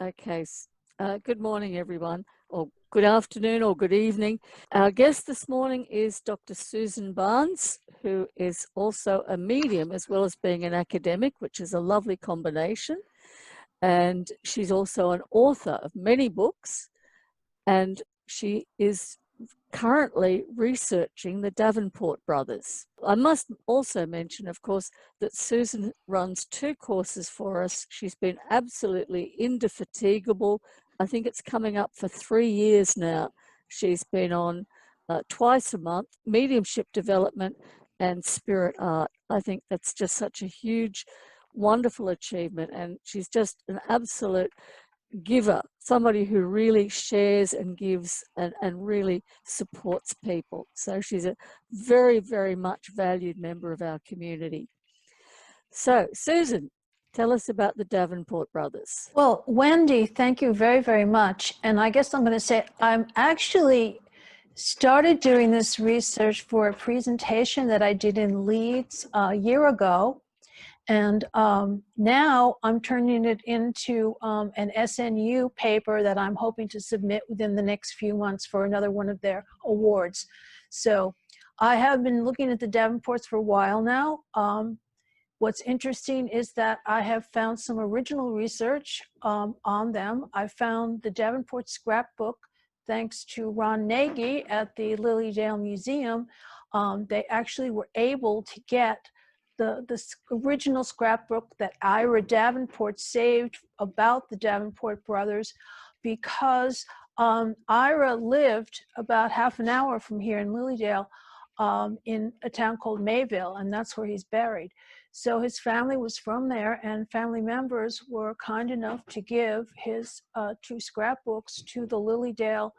Okay, good morning, everyone, or good afternoon, or good evening. Our guest this morning is Dr. Susan Barnes, who is also a medium as well as being an academic, which is a lovely combination. And she's also an author of many books, and she is currently researching the Davenport brothers. I must also mention, of course, that Susan runs 2 courses for us. She's been absolutely indefatigable. I think it's coming up for 3 years now. She's been on twice a month, mediumship development and spirit art. I think that's just such a huge, wonderful achievement, and she's just an absolute giver, somebody who really shares and gives and really supports people. So she's a very, very much valued member of our community. So, Susan, tell us about the Davenport brothers. Well, Wendy, thank you very, very much. And I guess I'm going to say I'm actually started doing this research for a presentation that I did in Leeds a year ago. And now I'm turning it into an SNU paper that I'm hoping to submit within the next few months for another one of their awards. So I have been looking at the Davenports for a while now. What's interesting is that I have found some original research on them. I found the Davenport scrapbook, thanks to Ron Nagy at the Lilydale Museum. They actually were able to get the original scrapbook that Ira Davenport saved about the Davenport brothers, because Ira lived about half an hour from here in Lilydale in a town called Mayville, and that's where he's buried. So his family was from there, and family members were kind enough to give his 2 scrapbooks to the Lilydale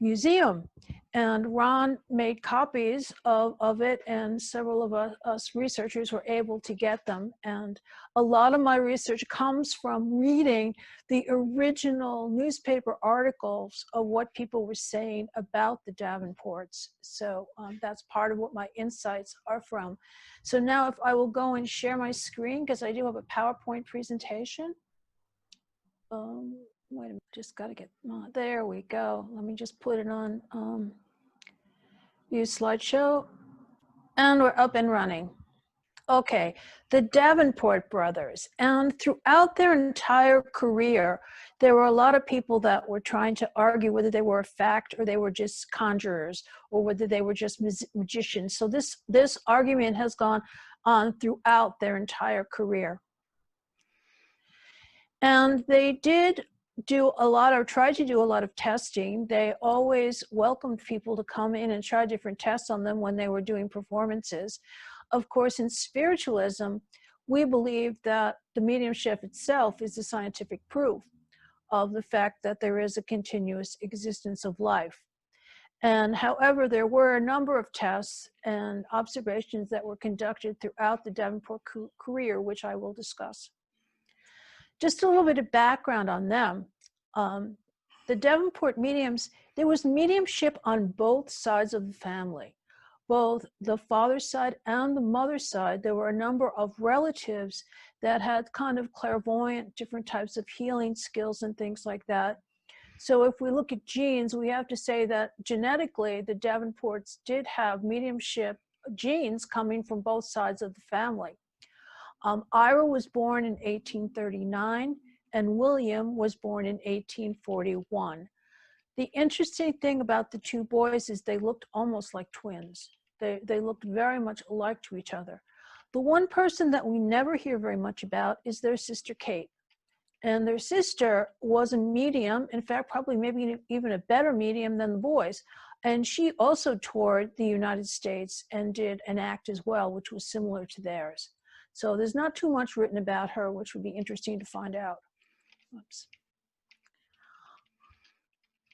Museum. And Ron made copies of it, and several of us researchers were able to get them. And a lot of my research comes from reading the original newspaper articles of what people were saying about the Davenports. So that's part of what my insights are from. So now if I will go and share my screen, because I do have a PowerPoint presentation. Wait a minute, just got to get, there we go. Let me just put it on use slideshow, and we're up and running. Okay, the Davenport brothers, and throughout their entire career, there were a lot of people that were trying to argue whether they were a fact or they were just conjurers, or whether they were just magicians. So this argument has gone on throughout their entire career. And they did do a lot, or tried to do a lot of testing. They always welcomed people to come in and try different tests on them when they were doing performances. Of course, in spiritualism, we believe that the mediumship itself is the scientific proof of the fact that there is a continuous existence of life. And however, there were a number of tests and observations that were conducted throughout the Davenport career, which I will discuss. Just a little bit of background on them. The Davenport mediums, there was mediumship on both sides of the family. Both the father's side and the mother's side, there were a number of relatives that had kind of clairvoyant, different types of healing skills and things like that. So if we look at genes, we have to say that genetically, the Davenports did have mediumship genes coming from both sides of the family. Ira was born in 1839, and William was born in 1841. The interesting thing about the 2 boys is they looked almost like twins. They looked very much alike to each other. The one person that we never hear very much about is their sister Kate. And their sister was a medium, in fact, probably maybe even a better medium than the boys. And she also toured the United States and did an act as well, which was similar to theirs. So there's not too much written about her, which would be interesting to find out. Oops.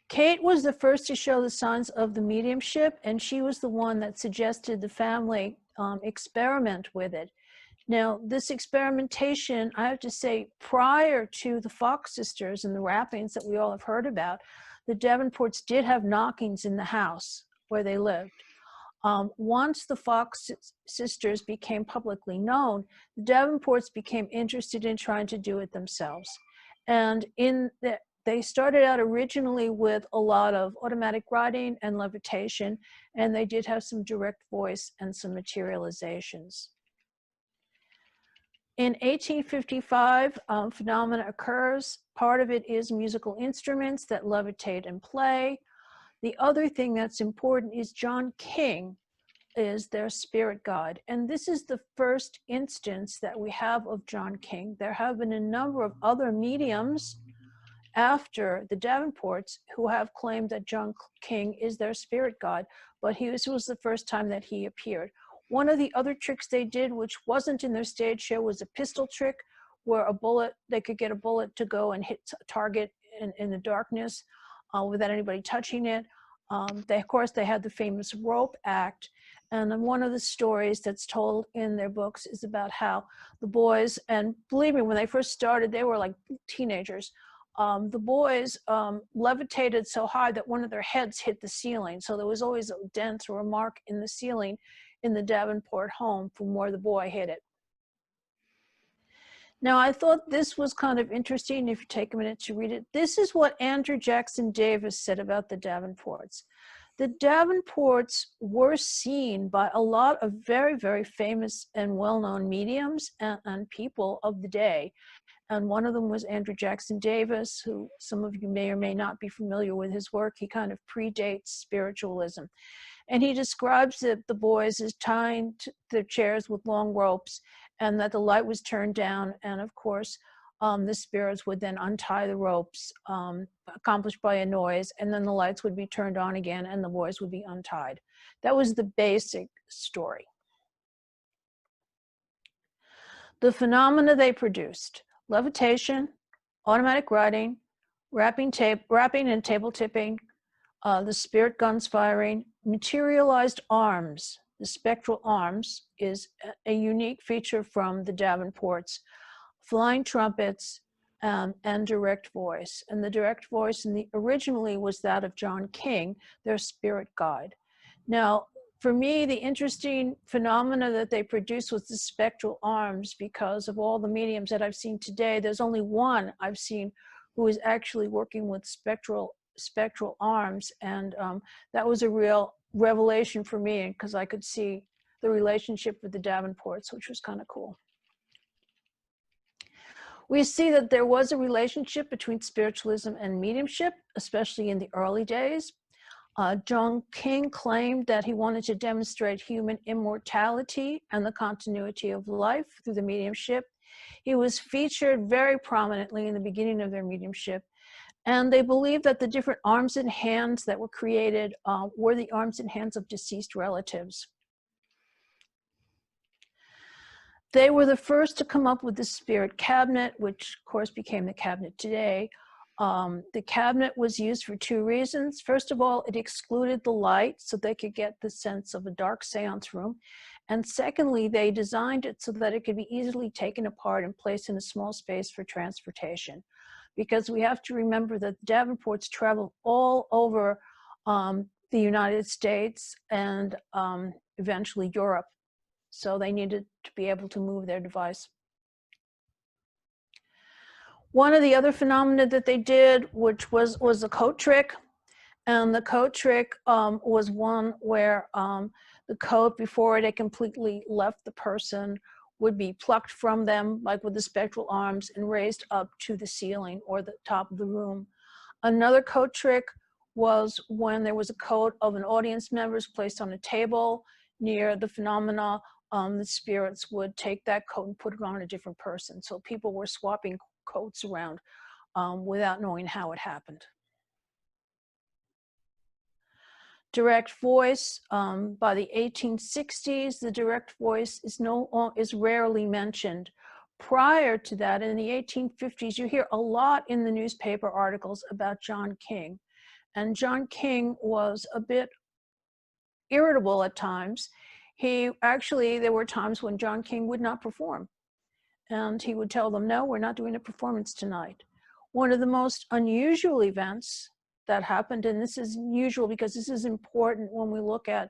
Kate was the first to show the signs of the mediumship, and she was the one that suggested the family experiment with it. Now, this experimentation, I have to say, prior to the Fox sisters and the rappings that we all have heard about, the Davenports did have knockings in the house where they lived. Once the Fox sisters became publicly known, the Davenports became interested in trying to do it themselves. And they started out originally with a lot of automatic writing and levitation, and they did have some direct voice and some materializations. In 1855, phenomena occurs. Part of it is musical instruments that levitate and play. The other thing that's important is John King is their spirit guide. And this is the first instance that we have of John King. There have been a number of other mediums after the Davenports who have claimed that John King is their spirit guide, but this was the first time that he appeared. One of the other tricks they did, which wasn't in their stage show, was a pistol trick, where they could get a bullet to go and hit a target in the darkness without anybody touching it. Of course, they had the famous rope act. And one of the stories that's told in their books is about how the boys, and believe me, when they first started, they were like teenagers. The boys levitated so high that one of their heads hit the ceiling. So there was always a dent or a mark in the ceiling in the Davenport home from where the boy hit it. Now, I thought this was kind of interesting if you take a minute to read it. This is what Andrew Jackson Davis said about the Davenports. The Davenports were seen by a lot of very, very famous and well-known mediums and people of the day. And one of them was Andrew Jackson Davis, who some of you may or may not be familiar with his work. He kind of predates spiritualism. And he describes the boys as tying their chairs with long ropes, and that the light was turned down. And of course, the spirits would then untie the ropes, accomplished by a noise, and then the lights would be turned on again and the boys would be untied. That was the basic story. The phenomena they produced: levitation, automatic writing, rapping and table tipping, the spirit guns firing, materialized arms. The spectral arms is a unique feature from the Davenports, flying trumpets, and direct voice. And the direct voice originally was that of John King, their spirit guide. Now, for me, the interesting phenomena that they produced was the spectral arms, because of all the mediums that I've seen today, there's only one I've seen who is actually working with spectral arms. And that was a real revelation for me, because I could see the relationship with the Davenports, which was kind of cool. We see that there was a relationship between spiritualism and mediumship, especially in the early days. John King claimed that he wanted to demonstrate human immortality and the continuity of life through the mediumship. He was featured very prominently in the beginning of their mediumship, and they believed that the different arms and hands that were created were the arms and hands of deceased relatives. They were the first to come up with the spirit cabinet, which of course became the cabinet today. The cabinet was used for two reasons. First of all, it excluded the light so they could get the sense of a dark seance room. And secondly, they designed it so that it could be easily taken apart and placed in a small space for transportation. Because we have to remember that Davenports traveled all over the United States and eventually Europe. So they needed to be able to move their device. One of the other phenomena that they did, which was a coat trick. And the coat trick was one where the coat, before it had completely left the person, would be plucked from them, like with the spectral arms, and raised up to the ceiling or the top of the room. Another coat trick was when there was a coat of an audience member placed on a table near the phenomena. The spirits would take that coat and put it on a different person. So people were swapping coats around without knowing how it happened. Direct voice, by the 1860s, the direct voice is rarely mentioned. Prior to that, in the 1850s, you hear a lot in the newspaper articles about John King. And John King was a bit irritable at times. There were times when John King would not perform. And he would tell them, no, we're not doing a performance tonight. One of the most unusual events that happened, and this is unusual because this is important when we look at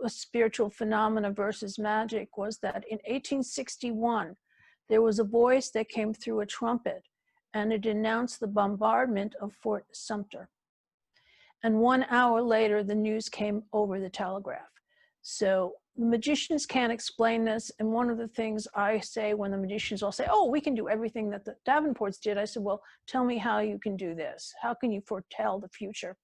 a spiritual phenomena versus magic, was that in 1861, there was a voice that came through a trumpet. and it announced the bombardment of Fort Sumter. And 1 hour later, the news came over the telegraph. So the magicians can't explain this. And one of the things I say when the magicians all say, oh, we can do everything that the Davenports did, I said, well, tell me how you can do this. How can you foretell the future?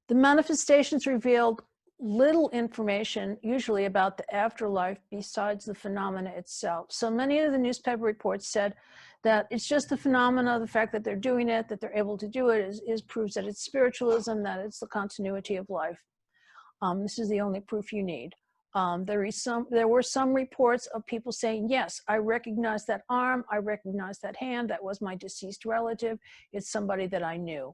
The manifestations revealed little information, usually about the afterlife, besides the phenomena itself. So many of the newspaper reports said that it's just the phenomena, the fact that they're doing it, that they're able to do it is proves that it's spiritualism, that it's the continuity of life. This is the only proof you need. There were some reports of people saying, yes, I recognize that arm, I recognize that hand, that was my deceased relative, it's somebody that I knew.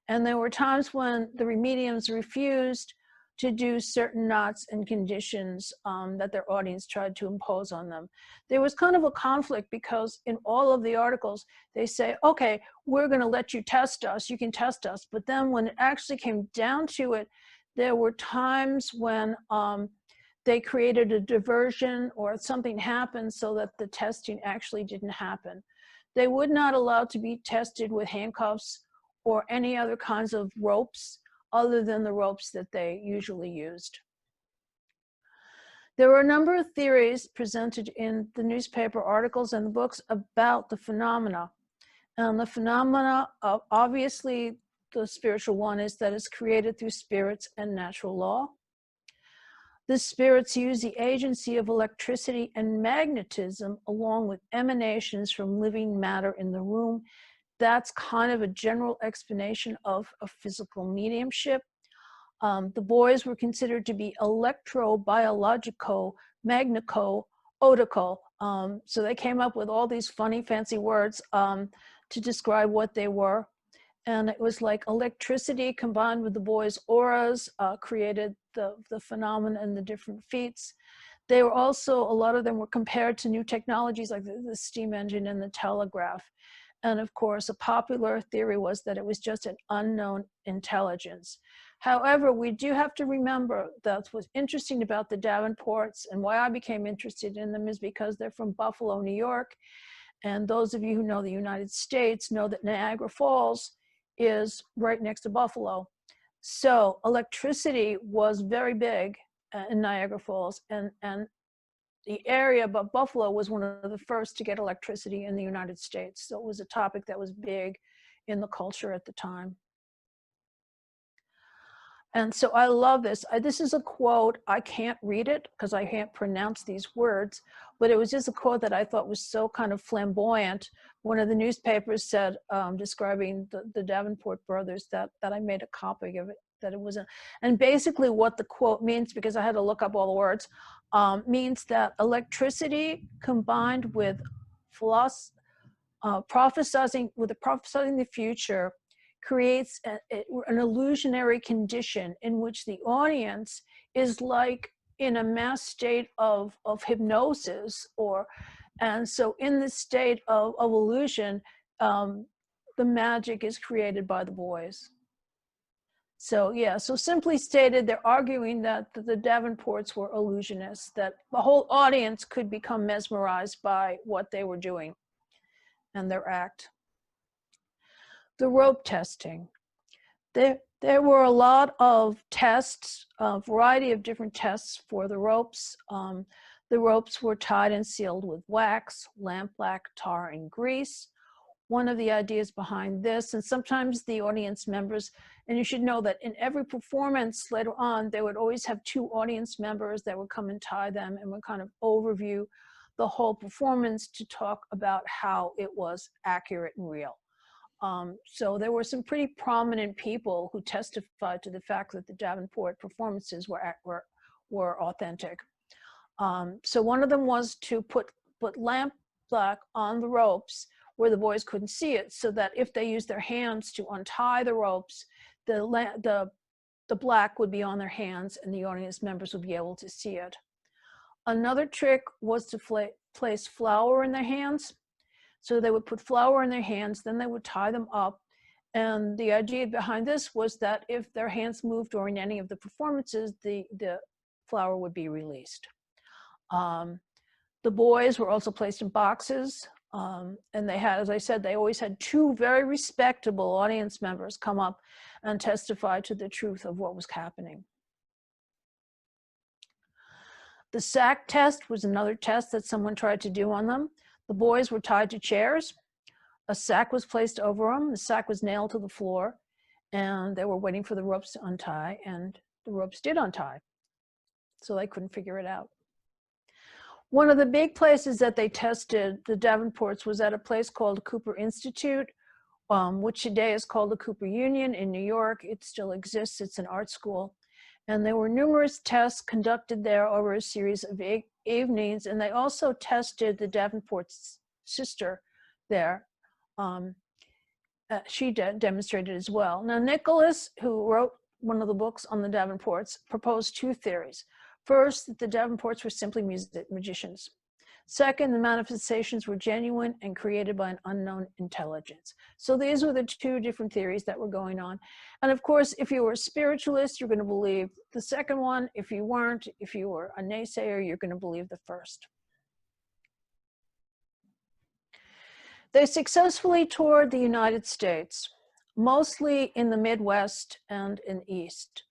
And there were times when the mediums refused to do certain knots and conditions that their audience tried to impose on them. There was kind of a conflict because in all of the articles, they say, okay, we're gonna let you test us, you can test us. But then when it actually came down to it, there were times when they created a diversion or something happened so that the testing actually didn't happen. They would not allow to be tested with handcuffs or any other kinds of ropes other than the ropes that they usually used. There were a number of theories presented in the newspaper articles and the books about the phenomena. And the phenomena, obviously the spiritual one is that it's created through spirits and natural law. The spirits use the agency of electricity and magnetism along with emanations from living matter in the room. That's kind of a general explanation of a physical mediumship. The boys were considered to be electrobiologico, magnico-otical. So they came up with all these funny, fancy words to describe what they were. And it was like electricity combined with the boys' auras created the phenomena and the different feats. They were also, a lot of them were compared to new technologies like the steam engine and the telegraph. And of course, a popular theory was that it was just an unknown intelligence. However, we do have to remember that what's interesting about the Davenports and why I became interested in them is because they're from Buffalo, New York. And those of you who know the United States know that Niagara Falls is right next to Buffalo. So electricity was very big in Niagara Falls, and the area above Buffalo was one of the first to get electricity in the United States. So it was a topic that was big in the culture at the time. And so I love this. This is a quote. I can't read it because I can't pronounce these words, but it was just a quote that I thought was so kind of flamboyant. One of the newspapers said, describing the Davenport brothers, that I made a copy of it, that it wasn't. And basically what the quote means, because I had to look up all the words, means that electricity combined with prophesying the future creates an illusionary condition in which the audience is like in a mass state of hypnosis, and so in this state of illusion, the magic is created by the boys. So yeah, so simply stated, they're arguing that the Davenports were illusionists, that the whole audience could become mesmerized by what they were doing and their act. The rope testing. There were a lot of tests, a variety of different tests for the ropes. The ropes were tied and sealed with wax, lampblack, tar, and grease. One of the ideas behind this, and sometimes the audience members, and you should know that in every performance later on, they would always have two audience members that would come and tie them and would kind of overview the whole performance to talk about how it was accurate and real. So there were some pretty prominent people who testified to the fact that the Davenport performances were authentic. So one of them was to put lamp black on the ropes where the boys couldn't see it, so that if they used their hands to untie the ropes, the black would be on their hands and the audience members would be able to see it. Another trick was to place flour in their hands. So they would put flour in their hands, then they would tie them up. And the idea behind this was that if their hands moved during any of the performances, the flour would be released. The boys were also placed in boxes. And they had, as I said, they always had two very respectable audience members come up and testify to the truth of what was happening. The sack test was another test that someone tried to do on them. The boys were tied to chairs. A sack was placed over them. The sack was nailed to the floor, and they were waiting for the ropes to untie, and the ropes did untie. So they couldn't figure it out. One of the big places that they tested the Davenports was at a place called Cooper Institute, which today is called the Cooper Union in New York. It still exists. It's an art school. And there were numerous tests conducted there over a series of evenings. And they also tested the Davenport's sister there. She demonstrated as well. Now, Nicholas, who wrote one of the books on the Davenports, proposed two theories. First, that the Davenports were simply magicians. Second, the manifestations were genuine and created by an unknown intelligence. So these were the two different theories that were going on. And of course, if you were a spiritualist, you're going to believe the second one. If you weren't, if you were a naysayer, you're going to believe the first. They successfully toured the United States, mostly in the Midwest and in the East.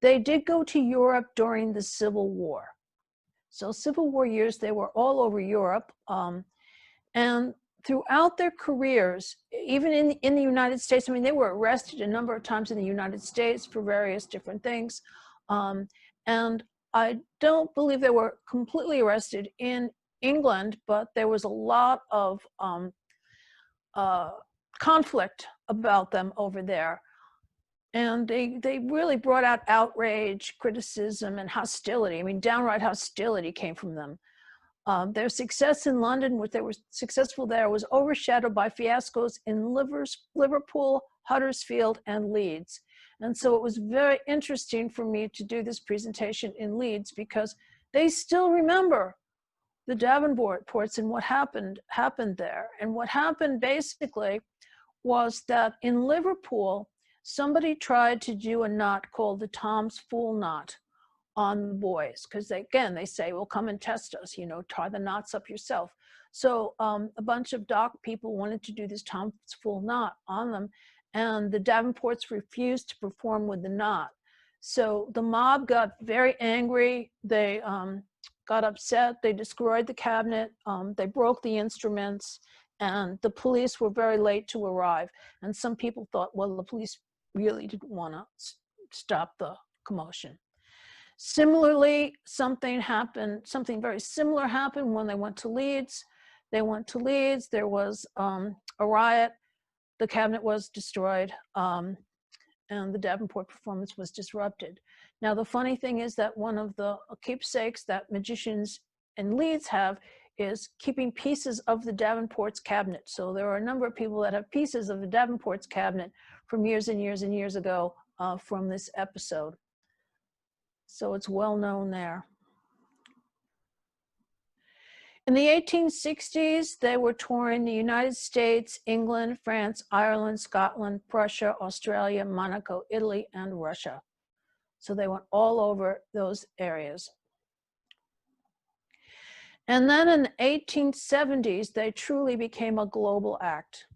They did go to Europe during the Civil War. So Civil War years, they were all over Europe. And throughout their careers, even in the United States, I mean, they were arrested a number of times in the United States for various different things. And I don't believe they were completely arrested in England, but there was a lot of conflict about them over there. And they really brought out outrage, criticism, and hostility. I mean, downright hostility came from them. Their success in London, which they were successful there, was overshadowed by fiascos in Liverpool, Huddersfield, and Leeds. And so it was very interesting for me to do this presentation in Leeds because they still remember the Davenports and what happened there. And what happened basically was that in Liverpool, somebody tried to do a knot called the Tom's Fool knot on the boys, because they say, well, come and test us, you know, tie the knots up yourself. So a bunch of doc people wanted to do this Tom's Fool knot on them, and the Davenports refused to perform with the knot. So the mob got very angry. They got upset. They destroyed the cabinet. They broke the instruments, and the police were very late to arrive. And some people thought, well, the police really didn't want to stop the commotion. Similarly, something very similar happened when they went to Leeds. They went to Leeds, there was a riot, the cabinet was destroyed, and the Davenport performance was disrupted. Now, the funny thing is that one of the keepsakes that magicians in Leeds have is keeping pieces of the Davenport's cabinet. So there are a number of people that have pieces of the Davenport's cabinet from years and years and years ago from this episode. So it's well known there. In the 1860s, they were touring the United States, England, France, Ireland, Scotland, Prussia, Australia, Monaco, Italy, and Russia. So they went all over those areas. And then in the 1870s, they truly became a global act.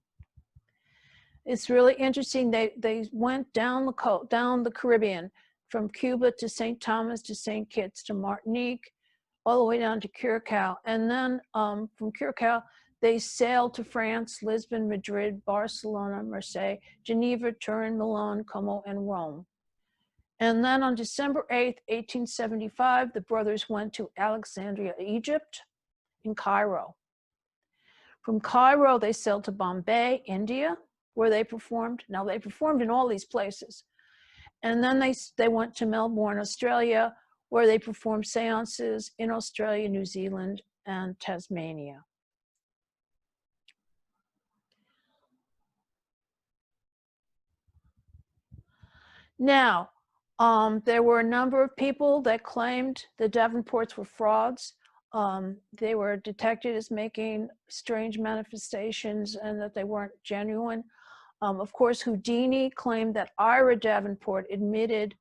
It's really interesting. They went down the Caribbean, from Cuba to St. Thomas to St. Kitts to Martinique, all the way down to Curacao. And then from Curacao, they sailed to France, Lisbon, Madrid, Barcelona, Marseille, Geneva, Turin, Milan, Como, and Rome. And then on December 8th, 1875, the brothers went to Alexandria, Egypt, in Cairo. From Cairo, they sailed to Bombay, India, where they performed. Now, they performed in all these places. And then they went to Melbourne, Australia, where they performed seances in Australia, New Zealand, and Tasmania. Now, there were a number of people that claimed the Davenports were frauds. They were detected as making strange manifestations and that they weren't genuine. Of course, Houdini claimed that Ira Davenport admitted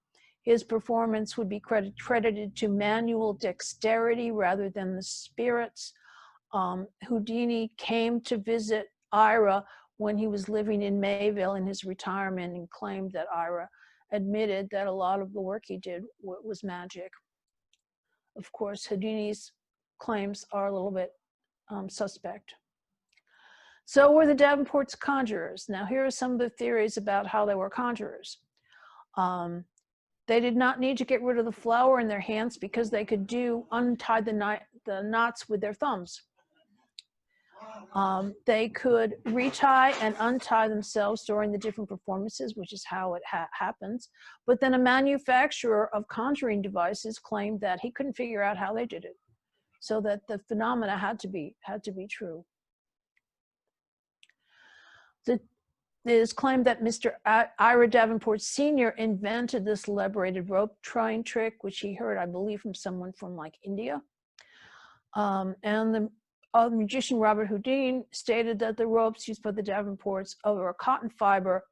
his performance would be credited to manual dexterity rather than the spirits. Houdini came to visit Ira when he was living in Mayville in his retirement and claimed that Ira admitted that a lot of the work he did was magic. Of course, Houdini's claims are a little bit suspect. So were the Davenports conjurers. Now here are some of the theories about how they were conjurers. They did not need to get rid of the flower in their hands because they could untie the knots with their thumbs. They could retie and untie themselves during the different performances, which is how it happens. But then a manufacturer of conjuring devices claimed that he couldn't figure out how they did it, so that the phenomena had to be true. It is claimed that Mr. Ira Davenport Sr. invented this elaborated rope tying trick, which he heard, I believe, from someone from like India. And the magician Robert Houdin stated that the ropes used by the Davenports are cotton fiber,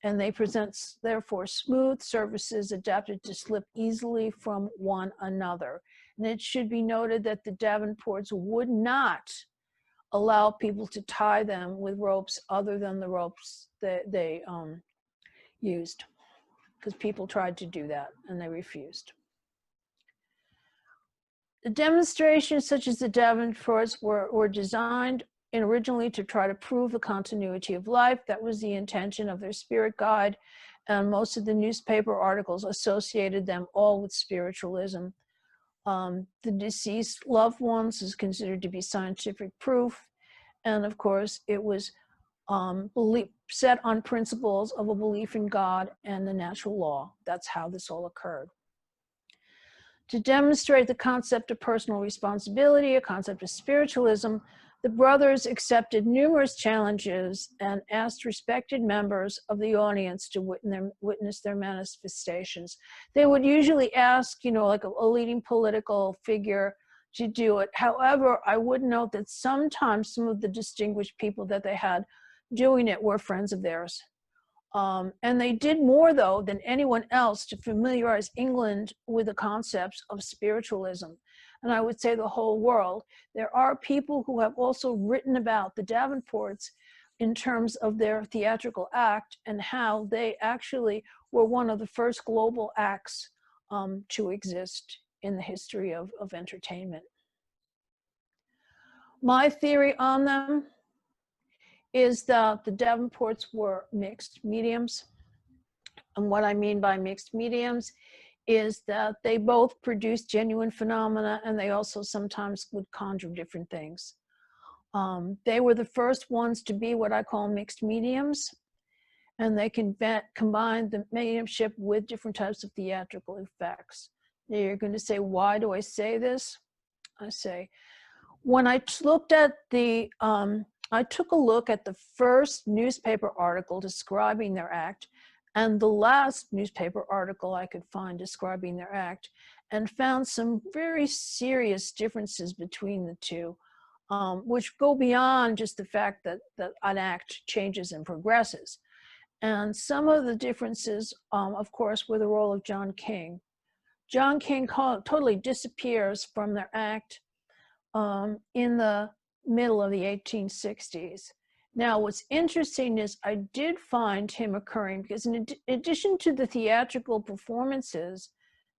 and they present, therefore, smooth surfaces adapted to slip easily from one another. And it should be noted that the Davenports would not allow people to tie them with ropes other than the ropes that they used, because people tried to do that and they refused. The demonstrations such as the Davenports were designed originally to try to prove the continuity of life. That was the intention of their spirit guide, and most of the newspaper articles associated them all with spiritualism. The deceased loved ones is considered to be scientific proof, and of course it was set on principles of a belief in God and the natural law. That's how this all occurred. To demonstrate the concept of personal responsibility, a concept of spiritualism, the brothers accepted numerous challenges and asked respected members of the audience to witness their manifestations. They would usually ask, like a leading political figure to do it. However, I would note that sometimes some of the distinguished people that they had doing it were friends of theirs. And they did more, though, than anyone else to familiarize England with the concepts of spiritualism. And I would say the whole world. There are people who have also written about the Davenports in terms of their theatrical act and how they actually were one of the first global acts to exist in the history of entertainment. My theory on them is that the Davenports were mixed mediums. And what I mean by mixed mediums is that they both produce genuine phenomena, and they also sometimes would conjure different things. They were the first ones to be what I call mixed mediums, and they can combine the mediumship with different types of theatrical effects. Now you're going to say, why do I say this? I say, when I looked at the I took a look at the first newspaper article describing their act and the last newspaper article I could find describing their act, and found some very serious differences between the two, which go beyond just the fact that an act changes and progresses. And some of the differences, of course, were the role of John King. John King totally disappears from their act in the middle of the 1860s. Now, what's interesting is I did find him occurring because in addition to the theatrical performances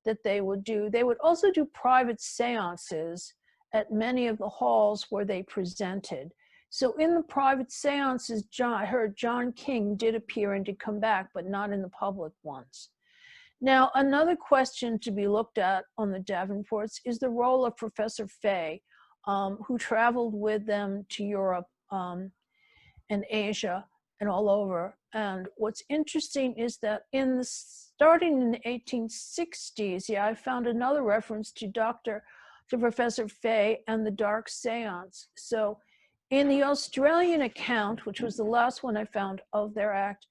that they would do, they would also do private seances at many of the halls where they presented. So in the private seances, I heard John King did appear and did come back, but not in the public ones. Now, another question to be looked at on the Davenports is the role of Professor Fay, who traveled with them to Europe and Asia and all over. And what's interesting is that starting in the 1860s, I found another reference to Professor Fay and the Dark Seance. So in the Australian account, which was the last one I found of their act,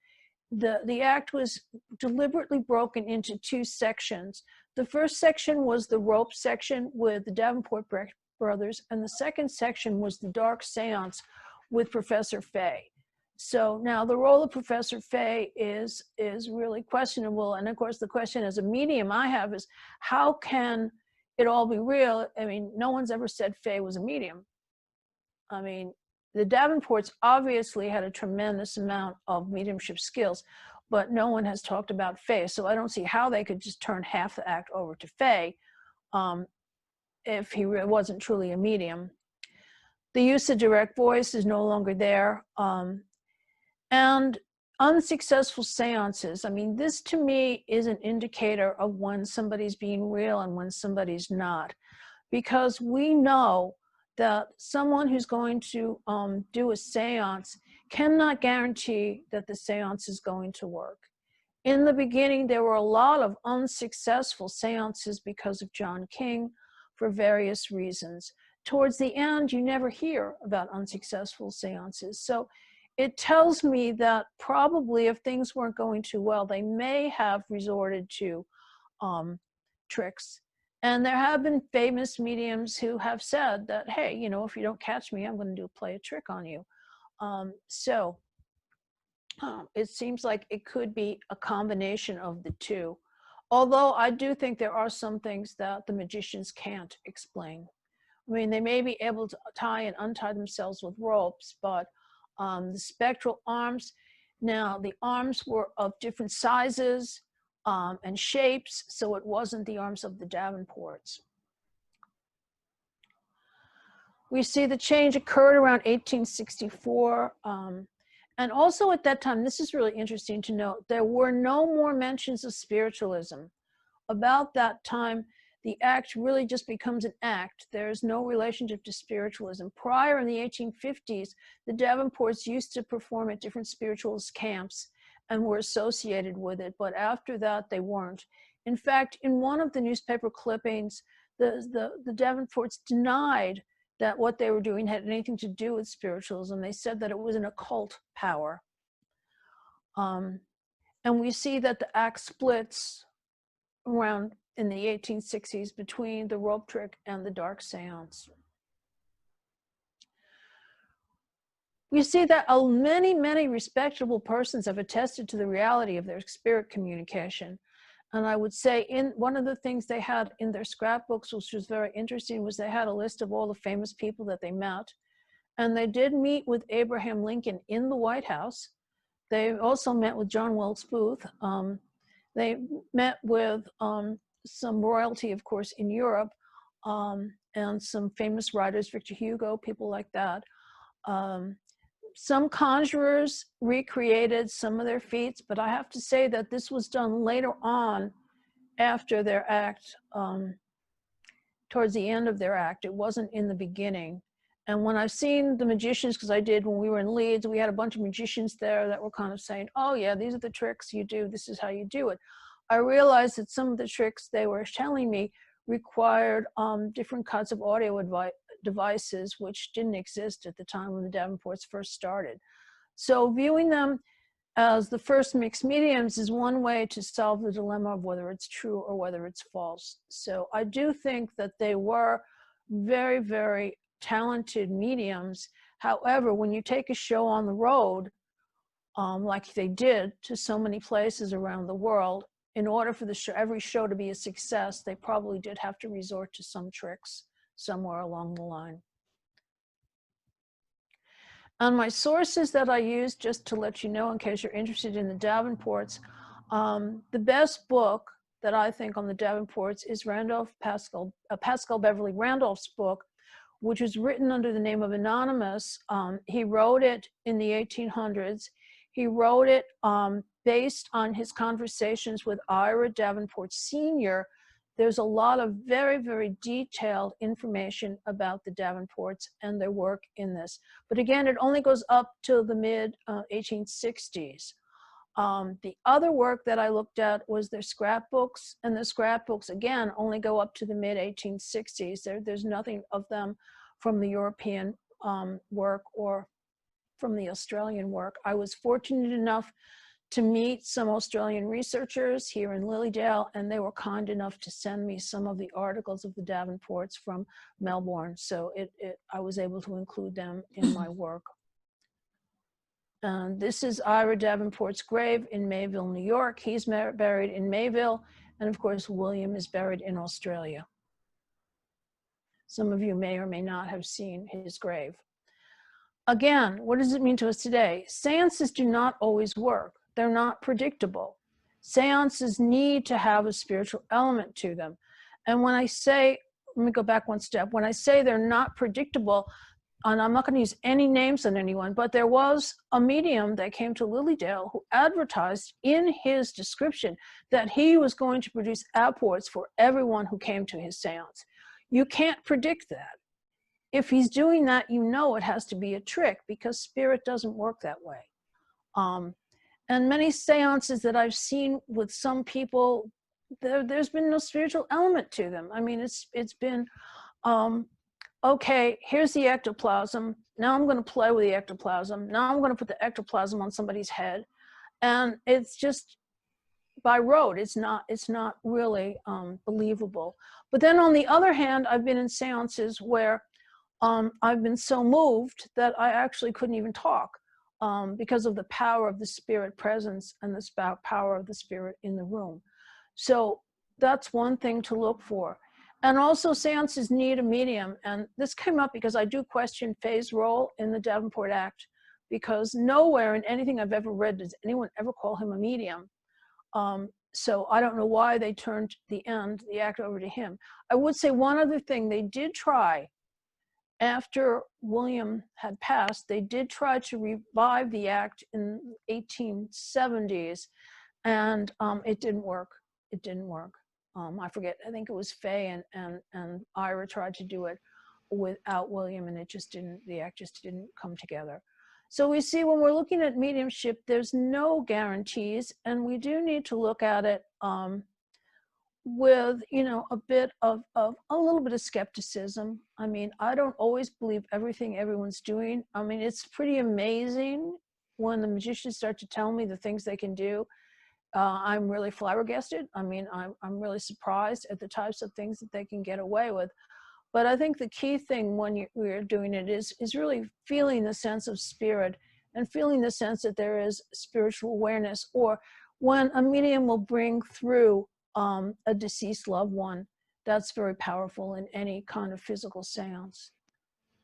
the act was deliberately broken into two sections. The first section was the rope section with the Davenport brothers, and the second section was the Dark Seance with Professor Fay. So now the role of Professor Fay is really questionable. And of course, the question as a medium I have is, how can it all be real? I mean, no one's ever said Fay was a medium. I mean, the Davenports obviously had a tremendous amount of mediumship skills, but no one has talked about Fay. So I don't see how they could just turn half the act over to Fay if he wasn't truly a medium. The use of direct voice is no longer there. And unsuccessful seances, I mean, this to me is an indicator of when somebody's being real and when somebody's not. Because we know that someone who's going to do a seance cannot guarantee that the seance is going to work. In the beginning, there were a lot of unsuccessful seances because of John King for various reasons. Towards the end, you never hear about unsuccessful seances. So it tells me that probably if things weren't going too well, they may have resorted to tricks. And there have been famous mediums who have said that, hey, you know, if you don't catch me, I'm going to play a trick on you. It seems like it could be a combination of the two. Although I do think there are some things that the magicians can't explain. I mean, they may be able to tie and untie themselves with ropes, but the spectral arms, now the arms were of different sizes and shapes, so it wasn't the arms of the Davenports. We see the change occurred around 1864. And also at that time, this is really interesting to note, there were no more mentions of spiritualism. About that time, the act really just becomes an act. There's no relationship to spiritualism. Prior in the 1850s, the Davenports used to perform at different spiritualist camps and were associated with it, but after that, they weren't. In fact, in one of the newspaper clippings, the Davenports denied that what they were doing had anything to do with spiritualism. They said that it was an occult power. And we see that the act splits around in the 1860s between the rope trick and the dark seance. We see that many, many respectable persons have attested to the reality of their spirit communication. And I would say one of the things they had in their scrapbooks, which was very interesting, was they had a list of all the famous people that they met. And they did meet with Abraham Lincoln in the White House. They also met with John Wilkes Booth. They met with some royalty, of course, in Europe, and some famous writers, Victor Hugo, people like that. Some conjurers recreated some of their feats, but I have to say that this was done later on after their act, towards the end of their act. It wasn't in the beginning. And when I've seen the magicians, because I did when we were in Leeds, we had a bunch of magicians there that were kind of saying, oh yeah, these are the tricks you do, this is how you do it. I realized that some of the tricks they were telling me required different kinds of audio devices which didn't exist at the time when the Davenports first started. So viewing them as the first mixed mediums is one way to solve the dilemma of whether it's true or whether it's false. So I do think that they were very, very talented mediums. However, when you take a show on the road, like they did to so many places around the world, in order for every show to be a success, they probably did have to resort to some tricks somewhere along the line. And my sources that I use, just to let you know in case you're interested in the Davenports, the best book that I think on the Davenports is Pascal Beverly Randolph's book, which was written under the name of Anonymous. He wrote it in the 1800s. He wrote it based on his conversations with Ira Davenport Sr. There's a lot of very, very detailed information about the Davenports and their work in this. But again, it only goes up to the mid-1860s. The other work that I looked at was their scrapbooks, and the scrapbooks, again, only go up to the mid-1860s. There's nothing of them from the European work or from the Australian work. I was fortunate enough to meet some Australian researchers here in Lilydale, and they were kind enough to send me some of the articles of the Davenports from Melbourne. So I was able to include them in my work. This is Ira Davenport's grave in Mayville, New York. He's buried in Mayville. And of course, William is buried in Australia. Some of you may or may not have seen his grave. Again, what does it mean to us today? Seances do not always work. They're not predictable. Seances need to have a spiritual element to them. And when I say, let me go back one step. When I say they're not predictable, and I'm not going to use any names on anyone, but there was a medium that came to Lilydale who advertised in his description that he was going to produce apports for everyone who came to his seance. You can't predict that. If he's doing that, you know it has to be a trick because spirit doesn't work that way. And many seances that I've seen with some people, there's been no spiritual element to them. I mean, it's been, okay, here's the ectoplasm. Now I'm going to play with the ectoplasm. Now I'm going to put the ectoplasm on somebody's head. And it's just by rote. It's not really believable. But then on the other hand, I've been in seances where I've been so moved that I actually couldn't even talk because of the power of the spirit presence and the power of the spirit in the room. So that's one thing to look for. And also seances need a medium. And this came up because I do question Faye's role in the Davenport Act, because nowhere in anything I've ever read does anyone ever call him a medium. So I don't know why they turned the act over to him. I would say one other thing. They did try, after William had passed, they did try to revive the act in 1870s, and it didn't work. It didn't work. I forget, I think it was Faye and Ira tried to do it without William, and the act just didn't come together. So we see when we're looking at mediumship, there's no guarantees, and we do need to look at it with, you know, a little bit of skepticism. I mean, I don't always believe everything everyone's doing. I mean, it's pretty amazing when the magicians start to tell me the things they can do. I'm really flabbergasted. I mean, I'm really surprised at the types of things that they can get away with. But I think the key thing when we're doing it is really feeling the sense of spirit and feeling the sense that there is spiritual awareness, or when a medium will bring through a deceased loved one. That's very powerful in any kind of physical seance.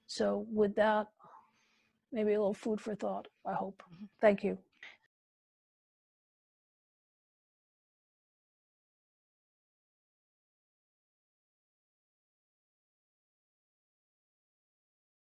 So with that, maybe a little food for thought, I hope. Thank you.